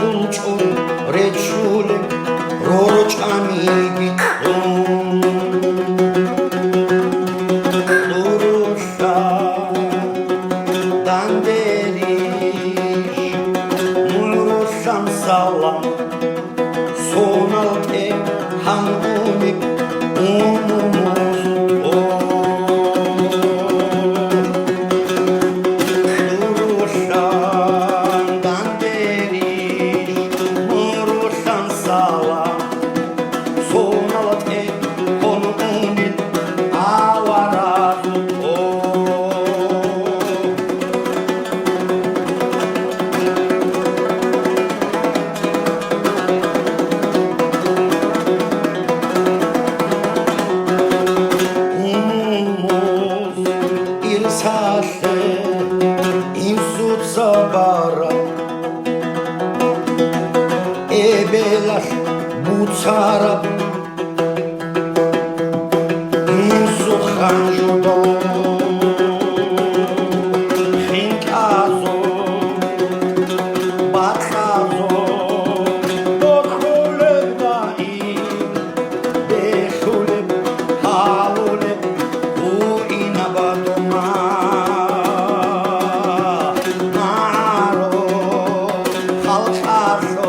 ჭულჭუ რეჩულე რორჭამი გიტო ლურუშა დანდერიში მურუშამ სალამ სონალტე ჰანგუნი Ebelar butsara insuhan judo Hinkazo Batkazo Dokule daim Deshule Halule U inabadoma Naro Halkasho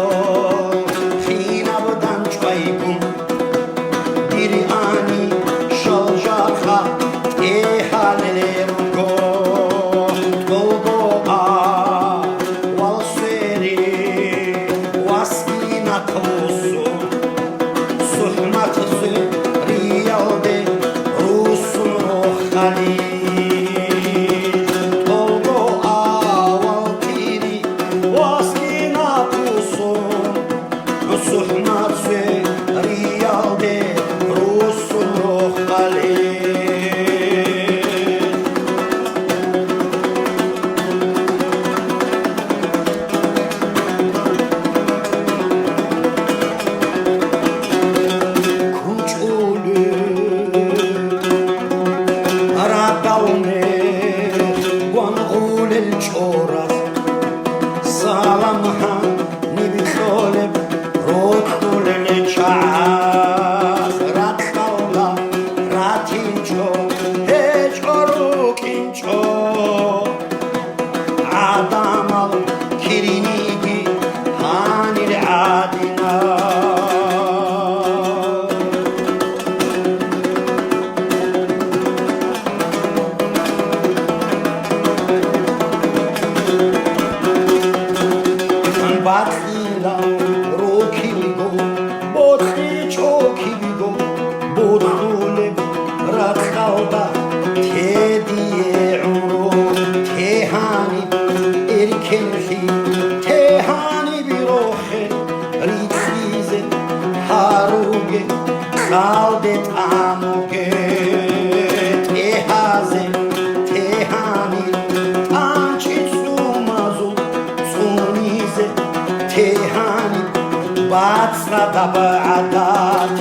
Batila, Rokigo, Botri Chokigo, Bodule, Rakhauda, Tedie Uro, Tehani, Erkenhi, Tehani Birohe, Ritzize, Haruge, Saldet Amuge, Tehaze, Tehani, Anchitsumazu, Sunize, Tehani, Batsra Daba'adat,